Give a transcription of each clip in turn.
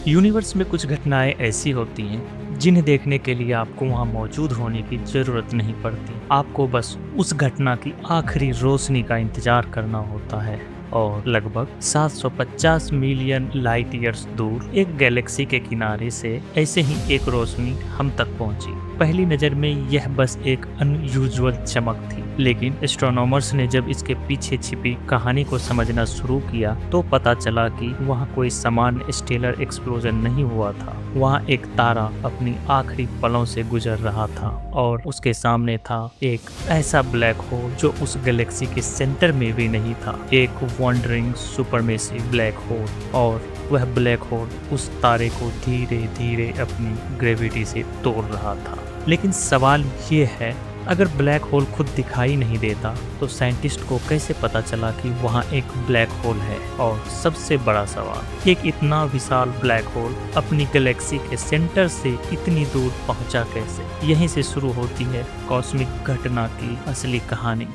Universe में कुछ घटनाएं ऐसी होती हैं जिन्हें देखने के लिए आपको वहां मौजूद होने की जरूरत नहीं पड़ती। आपको बस उस घटना की आखिरी रोशनी का इंतजार करना होता है। और लगभग 750 मिलियन लाइट ईयर्स दूर एक गैलेक्सी के किनारे से ऐसे ही एक रोशनी हम तक पहुंची। पहली नज़र में यह बस एक अनयूजुअल चमक थी, लेकिन एस्ट्रोनॉमर्स ने जब इसके पीछे छिपी कहानी को समझना शुरू किया तो पता चला कि वहाँ कोई सामान्य स्टेलर एक्सप्लोजन नहीं हुआ था। वहाँ एक तारा अपनी आखिरी पलों से गुजर रहा था और उसके सामने था एक ऐसा ब्लैक होल जो उस गैलेक्सी के सेंटर में भी नहीं था, एक वॉन्डरिंग सुपरमेसिव ब्लैक होल। और वह ब्लैक होल उस तारे को धीरे धीरे अपनी ग्रेविटी से तोड़ रहा था। लेकिन सवाल ये है, अगर ब्लैक होल खुद दिखाई नहीं देता तो साइंटिस्ट को कैसे पता चला कि वहाँ एक ब्लैक होल है? और सबसे बड़ा सवाल, एक इतना विशाल ब्लैक होल अपनी गैलेक्सी के सेंटर से इतनी दूर पहुँचा कैसे? यहीं से शुरू होती है कॉस्मिक घटना की असली कहानी।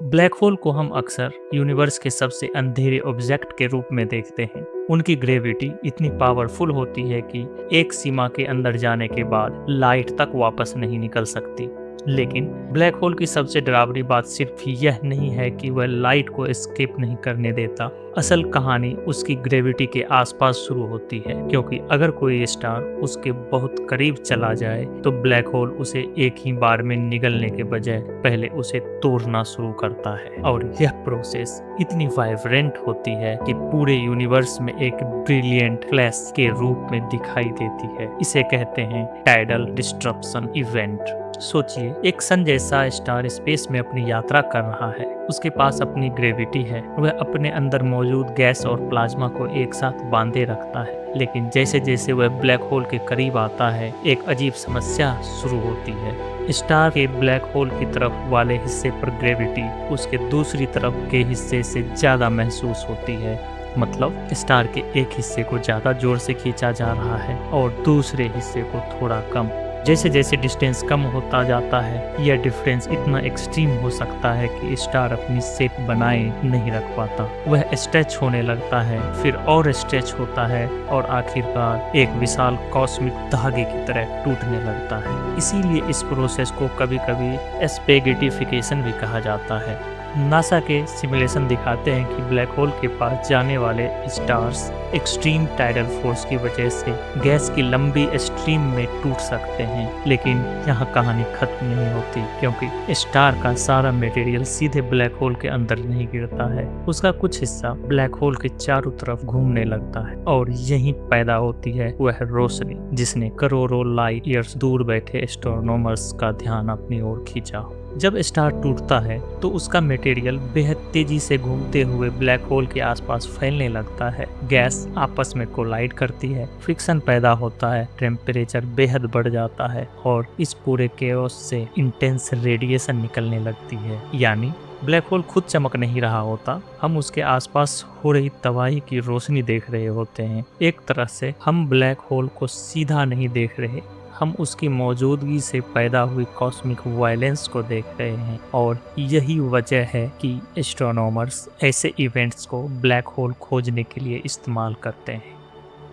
ब्लैक होल को हम अक्सर यूनिवर्स के सबसे अंधेरे ऑब्जेक्ट के रूप में देखते हैं। उनकी ग्रेविटी इतनी पावरफुल होती है कि एक सीमा के अंदर जाने के बाद लाइट तक वापस नहीं निकल सकती। लेकिन ब्लैक होल की सबसे डरावनी बात सिर्फ यह नहीं है कि वह लाइट को एस्केप नहीं करने देता। असल कहानी उसकी ग्रेविटी के आसपास शुरू होती है, क्योंकि अगर कोई स्टार उसके बहुत करीब चला जाए तो ब्लैक होल उसे एक ही बार में निगलने के बजाय पहले उसे तोड़ना शुरू करता है। और यह प्रोसेस इतनी वाइब्रेंट होती है कि पूरे यूनिवर्स में एक ब्रिलियंट फ्लैश के रूप में दिखाई देती है। इसे कहते हैं टाइडल डिस्ट्रप्शन इवेंट। सोचिए, एक सन जैसा स्टार स्पेस में अपनी यात्रा कर रहा है। उसके पास अपनी ग्रेविटी है, वह अपने अंदर मौजूद गैस और प्लाज्मा को एक साथ बांधे रखता है। लेकिन जैसे जैसे वह ब्लैक होल के करीब आता है, एक अजीब समस्या शुरू होती है। स्टार के ब्लैक होल की तरफ वाले हिस्से पर ग्रेविटी उसके दूसरी तरफ के हिस्से से ज्यादा महसूस होती है। मतलब स्टार के एक हिस्से को ज्यादा जोर से खींचा जा रहा है और दूसरे हिस्से को थोड़ा कम। जैसे जैसे डिस्टेंस कम होता जाता है, यह डिफरेंस इतना एक्सट्रीम हो सकता है कि स्टार अपनी शेप बनाए नहीं रख पाता। वह स्ट्रेच होने लगता है, फिर और स्ट्रेच होता है और आखिरकार एक विशाल कॉस्मिक धागे की तरह टूटने लगता है। इसीलिए इस प्रोसेस को कभी कभी स्पेगेटिफिकेशन भी कहा जाता है। नासा के सिमुलेशन दिखाते हैं कि ब्लैक होल के पास जाने वाले स्टार्स एक्सट्रीम टाइडल फोर्स की वजह से गैस की लंबी स्ट्रीम में टूट सकते हैं। लेकिन यहाँ कहानी खत्म नहीं होती, क्योंकि स्टार का सारा मटेरियल सीधे ब्लैक होल के अंदर नहीं गिरता है। उसका कुछ हिस्सा ब्लैक होल के चारों तरफ घूमने लगता है और यहीं पैदा होती है वह रोशनी जिसने करोड़ों लाइट ईयर्स दूर बैठे एस्ट्रोनॉमर्स का ध्यान अपनी ओर खींचा। जब स्टार टूटता है तो उसका मटेरियल बेहद तेजी से घूमते हुए ब्लैक होल के आसपास फैलने लगता है। गैस आपस में कोलाइड करती है, फ्रिक्शन पैदा होता है, टेम्परेचर बेहद बढ़ जाता है और इस पूरे केओस से इंटेंस रेडिएशन निकलने लगती है। यानी ब्लैक होल खुद चमक नहीं रहा होता, हम उसके आसपास हो रही तबाही की रोशनी देख रहे होते हैं। एक तरह से हम ब्लैक होल को सीधा नहीं देख रहे, हम उसकी मौजूदगी से पैदा हुई कॉस्मिक वायलेंस को देख रहे हैं। और यही वजह है कि एस्ट्रोनॉमर्स ऐसे इवेंट्स को ब्लैक होल खोजने के लिए इस्तेमाल करते हैं।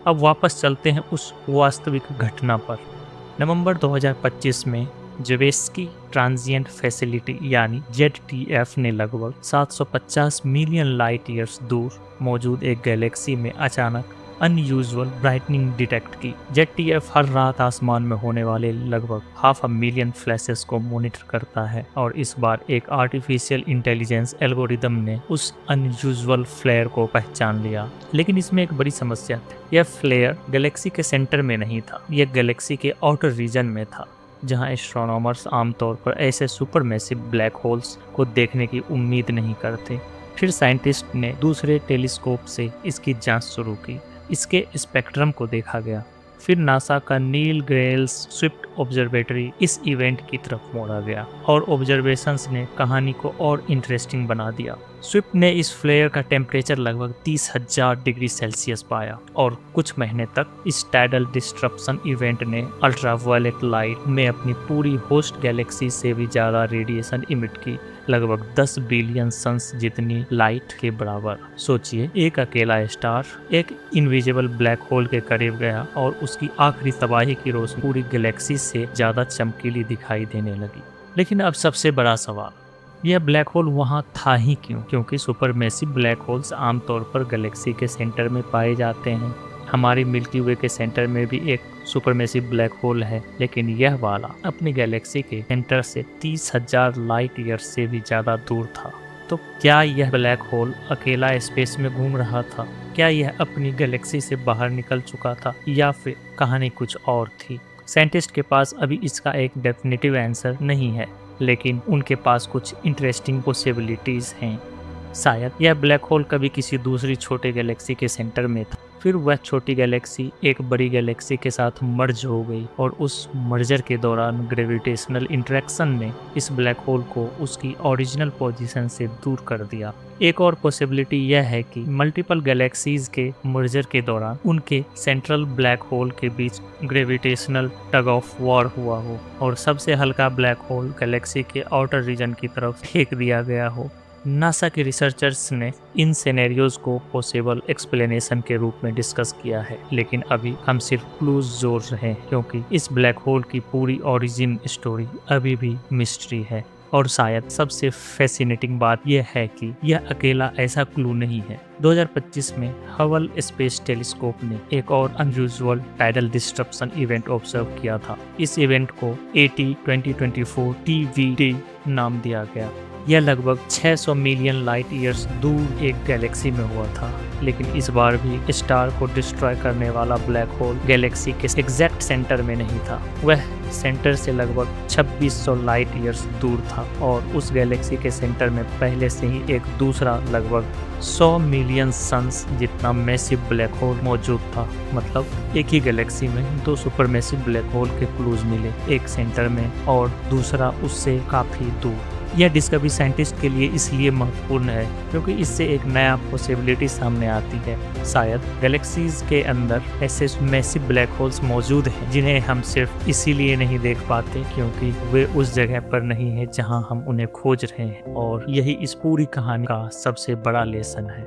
अब वापस चलते हैं उस वास्तविक घटना पर। नवंबर 2025 में जवेस्की ट्रांजिएंट फैसिलिटी यानी ZTF ने लगभग 750 मिलियन लाइट ईयर्स दूर मौजूद एक गैलेक्सी में अचानक अनयूजुअल ब्राइटनिंग डिटेक्ट की। ZTF हर रात आसमान में होने वाले लगभग 500,000 फ्लैशेस को मॉनिटर करता है और इस बार एक आर्टिफिशियल इंटेलिजेंस एल्गोरिदम ने उस अनयूजुअल फ्लेयर को पहचान लिया। लेकिन इसमें एक बड़ी समस्या थी। यह फ्लेयर गैलेक्सी के सेंटर में नहीं था, यह गैलेक्सी के आउटर रीजन में था, जहां एस्ट्रोनॉमर्स आमतौर पर ऐसे सुपरमैसिव ब्लैक होल्स को देखने की उम्मीद नहीं करते। फिर साइंटिस्ट ने दूसरे टेलीस्कोप से इसकी जांच शुरू की। इसके स्पेक्ट्रम को देखा गया। फिर नासा का नील ग्रेल्स स्विफ्ट ऑब्जर्वेटरी इस इवेंट की तरफ मोड़ा गया और ऑब्जर्वेशंस ने कहानी को और इंटरेस्टिंग बना दिया। स्विफ्ट ने इस फ्लेयर का टेम्परेचर लगभग 30,000 डिग्री सेल्सियस पाया और कुछ महीने तक इस टाइडल डिस्ट्रप्शन इवेंट ने अल्ट्रावायलेट लाइट में अपनी पूरी होस्ट गैलेक्सी से भी ज़्यादा रेडिएशन इमिट की। लगभग 10 बिलियन सन्स जितनी लाइट के बराबर। सोचिए, एक अकेला स्टार एक इनविजिबल ब्लैक होल के करीब गया और उसकी आखिरी तबाही की रोशनी पूरी गैलेक्सी से ज्यादा चमकीली दिखाई देने लगी। लेकिन अब सबसे बड़ा सवाल, यह ब्लैक होल वहां था ही क्यों? क्योंकि सुपरमेसिव ब्लैक होल्स आमतौर पर गैलेक्सी के सेंटर में पाए जाते हैं। हमारी मिल्की वे के सेंटर में भी एक सुपरमेसिव ब्लैक होल है, लेकिन यह वाला अपनी गैलेक्सी के सेंटर से 30,000 लाइट ईयर से भी ज्यादा दूर था। तो क्या यह ब्लैक होल अकेला स्पेस में घूम रहा था? क्या यह अपनी गैलेक्सी से बाहर निकल चुका था, या फिर कहानी कुछ और थी? साइंटिस्ट के पास अभी इसका एक डेफिनेटिव आंसर नहीं है, लेकिन उनके पास कुछ इंटरेस्टिंग पॉसिबिलिटीज हैं। शायद यह ब्लैक होल कभी किसी दूसरी छोटे गैलेक्सी के सेंटर में था, फिर वह छोटी गैलेक्सी एक बड़ी गैलेक्सी के साथ मर्ज हो गई और उस मर्जर के दौरान ग्रेविटेशनल इंटरेक्शन ने इस ब्लैक होल को उसकी ओरिजिनल पोजीशन से दूर कर दिया। एक और पॉसिबिलिटी यह है कि मल्टीपल गैलेक्सीज के मर्जर के दौरान उनके सेंट्रल ब्लैक होल के बीच ग्रेविटेशनल टग ऑफ वॉर हुआ हो और सबसे हल्का ब्लैक होल गैलेक्सी के आउटर रीजन की तरफ फेंक दिया गया हो। नासा के रिसर्चर्स ने इन सिनेरियोज को पॉसिबल एक्सप्लेनेशन के रूप में डिस्कस किया है, लेकिन अभी हम सिर्फ क्लूज जोड़ रहे हैं, क्योंकि इस ब्लैक होल की पूरी ओरिजिन स्टोरी अभी भी मिस्ट्री है। और शायद सबसे फैसिनेटिंग बात यह है कि यह अकेला ऐसा क्लू नहीं है। 2025 में हबल स्पेस टेलीस्कोप ने एक और unusual tidal disruption event observe किया था। इस इवेंट को AT2024 TVD नाम दिया गया। यह लगभग 600 मिलियन लाइट ईयर्स दूर एक गैलेक्सी में हुआ था, लेकिन इस बार भी स्टार को डिस्ट्रॉय करने वाला ब्लैक होल गैलेक्सी के एग्जैक्ट सेंटर में नहीं था। वह सेंटर से लगभग 2600 लाइट ईयर्स दूर था और उस गैलेक्सी के सेंटर में पहले से ही एक दूसरा लगभग 100 मिलियन सन्स जितना मैसिव ब्लैक होल मौजूद था। मतलब एक ही गैलेक्सी में दो सुपरमैसिव ब्लैक होल के क्लूज मिले, एक सेंटर में और दूसरा उससे काफी दूर। यह डिस्कवरी साइंटिस्ट के लिए इसलिए महत्वपूर्ण है क्योंकि इससे एक नया पॉसिबिलिटी सामने आती है। शायद गैलेक्सीज के अंदर ऐसे मैसिव ब्लैक होल्स मौजूद हैं जिन्हें हम सिर्फ इसीलिए नहीं देख पाते क्योंकि वे उस जगह पर नहीं है जहां हम उन्हें खोज रहे हैं। और यही इस पूरी कहानी का सबसे बड़ा लेसन है।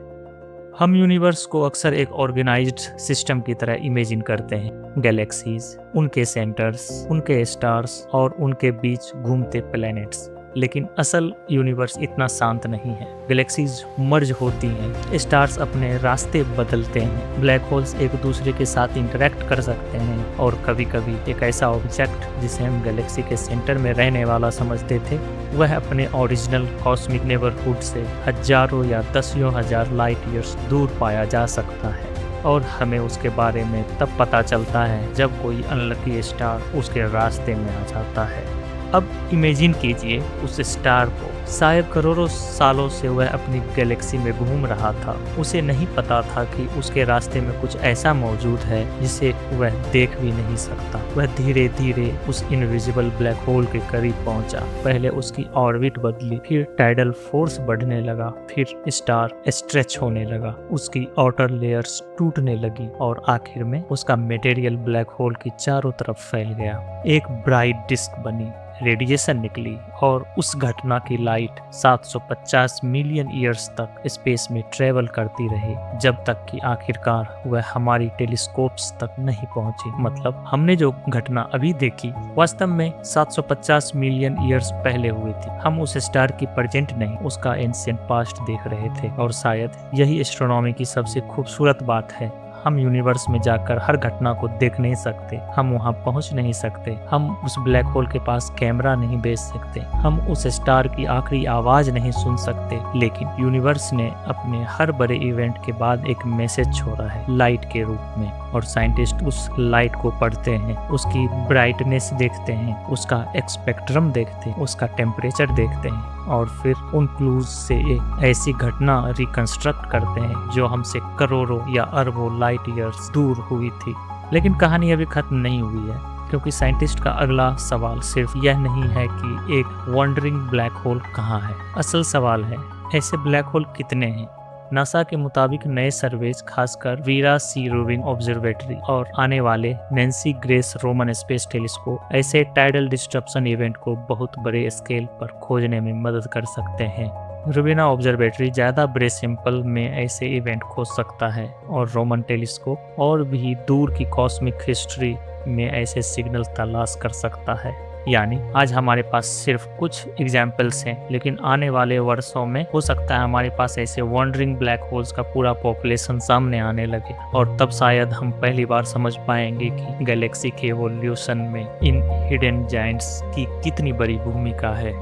हम यूनिवर्स को अक्सर एक ऑर्गेनाइज्ड सिस्टम की तरह इमेजिन करते हैं। गैलेक्सीज, उनके सेंटर्स, उनके स्टार्स और उनके बीच घूमते प्लैनेट्स। लेकिन असल यूनिवर्स इतना शांत नहीं है। गैलेक्सीज मर्ज होती हैं, स्टार्स अपने रास्ते बदलते हैं, ब्लैक होल्स एक दूसरे के साथ इंटरेक्ट कर सकते हैं और कभी कभी एक ऐसा ऑब्जेक्ट जिसे हम गैलेक्सी के सेंटर में रहने वाला समझते थे, वह अपने ओरिजिनल कॉस्मिक नेबरहुड से हजारों या दसियों हजार लाइट ईयर्स दूर पाया जा सकता है। और हमें उसके बारे में तब पता चलता है जब कोई अनलकी स्टार उसके रास्ते में आ जाता है। अब इमेजिन कीजिए उस स्टार को, शायद करोड़ों सालों से वह अपनी गैलेक्सी में घूम रहा था। उसे नहीं पता था कि उसके रास्ते में कुछ ऐसा मौजूद है जिसे वह देख भी नहीं सकता। वह धीरे धीरे उस इनविजिबल ब्लैक होल के करीब पहुंचा। पहले उसकी ऑर्बिट बदली, फिर टाइडल फोर्स बढ़ने लगा, फिर स्टार स्ट्रेच होने लगा, उसकी आउटर लेयर्स टूटने लगी और आखिर में उसका मटेरियल ब्लैक होल की चारों तरफ फैल गया। एक ब्राइट डिस्क बनी, रेडिएशन निकली और उस घटना की लाइट 750 मिलियन ईयर्स तक स्पेस में ट्रेवल करती रही, जब तक कि आखिरकार वह हमारी टेलीस्कोप्स तक नहीं पहुंची। मतलब हमने जो घटना अभी देखी वास्तव में 750 मिलियन ईयर्स पहले हुई थी। हम उस स्टार की प्रेजेंट नहीं, उसका एंशिएंट पास्ट देख रहे थे। और शायद यही एस्ट्रोनॉमी की सबसे खूबसूरत बात है। हम यूनिवर्स में जाकर हर घटना को देख नहीं सकते, हम वहां पहुंच नहीं सकते, हम उस ब्लैक होल के पास कैमरा नहीं भेज सकते, हम उस स्टार की आखिरी आवाज नहीं सुन सकते, लेकिन यूनिवर्स ने अपने हर बड़े इवेंट के बाद एक मैसेज छोड़ा है लाइट के रूप में। और साइंटिस्ट उस लाइट को पढ़ते हैं, उसकी ब्राइटनेस देखते हैं, उसका स्पेक्ट्रम देखते हैं, उसका टेम्परेचर देखते हैं और फिर उन क्लूज से एक ऐसी घटना रिकंस्ट्रक्ट करते हैं जो हमसे करोड़ों या अरबों लाइट ईयर्स दूर हुई थी। लेकिन कहानी अभी खत्म नहीं हुई है, क्योंकि साइंटिस्ट का अगला सवाल सिर्फ यह नहीं है कि एक वंडरिंग ब्लैक होल कहाँ है। असल सवाल है, ऐसे ब्लैक होल कितने हैं? नासा के मुताबिक नए सर्वेज, खासकर वीरा सी रोविंग ऑब्जर्वेटरी और आने वाले Nancy grace Roman space telescope, ऐसे टाइडल डिस्ट्रप्शन इवेंट को बहुत बड़े स्केल पर खोजने में मदद कर सकते हैं। रुबिना ऑब्जर्वेटरी ज़्यादा बड़े सैंपल में ऐसे इवेंट खोज सकता है और रोमन टेलीस्कोप और भी दूर की कॉस्मिक हिस्ट्री में ऐसे सिग्नल तलाश कर सकता है। यानी आज हमारे पास सिर्फ कुछ एग्जाम्पल्स हैं, लेकिन आने वाले वर्षों में हो सकता है हमारे पास ऐसे वॉन्डरिंग ब्लैक होल्स का पूरा पॉपुलेशन सामने आने लगे, और तब शायद हम पहली बार समझ पाएंगे कि गैलेक्सी के एवोल्यूशन में इन हिडन जायंट्स की कितनी बड़ी भूमिका है।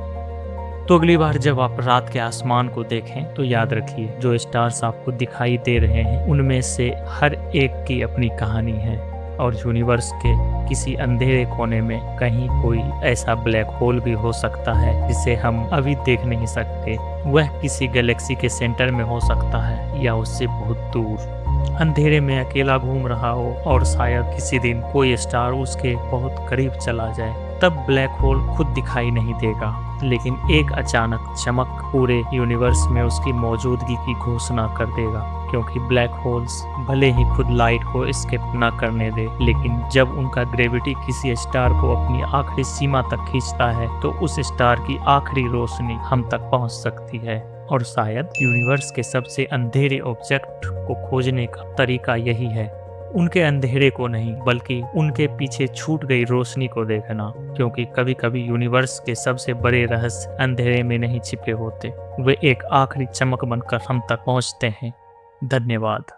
तो अगली बार जब आप रात के आसमान को देखें तो याद रखिए, जो स्टार्स आपको दिखाई दे रहे हैं उनमें से हर एक की अपनी कहानी है, और यूनिवर्स के किसी अंधेरे कोने में कहीं कोई ऐसा ब्लैक होल भी हो सकता है जिसे हम अभी देख नहीं सकते। वह किसी गैलेक्सी के सेंटर में हो सकता है या उससे बहुत दूर अंधेरे में अकेला घूम रहा हो, और शायद किसी दिन कोई स्टार उसके बहुत करीब चला जाए। तब ब्लैक होल खुद दिखाई नहीं देगा, लेकिन एक अचानक चमक पूरे यूनिवर्स में उसकी मौजूदगी की घोषणा कर देगा, क्योंकि ब्लैक होल्स भले ही खुद लाइट को एस्केप न करने दे, लेकिन जब उनका ग्रेविटी किसी स्टार को अपनी आखिरी सीमा तक खींचता है तो उस स्टार की आखिरी रोशनी हम तक पहुंच सकती है। और शायद यूनिवर्स के सबसे अंधेरे ऑब्जेक्ट को खोजने का तरीका यही है, उनके अंधेरे को नहीं बल्कि उनके पीछे छूट गई रोशनी को देखना, क्योंकि कभी कभी यूनिवर्स के सबसे बड़े रहस्य अंधेरे में नहीं छिपे होते, वे एक आखिरी चमक बनकर हम तक पहुंचते हैं। धन्यवाद।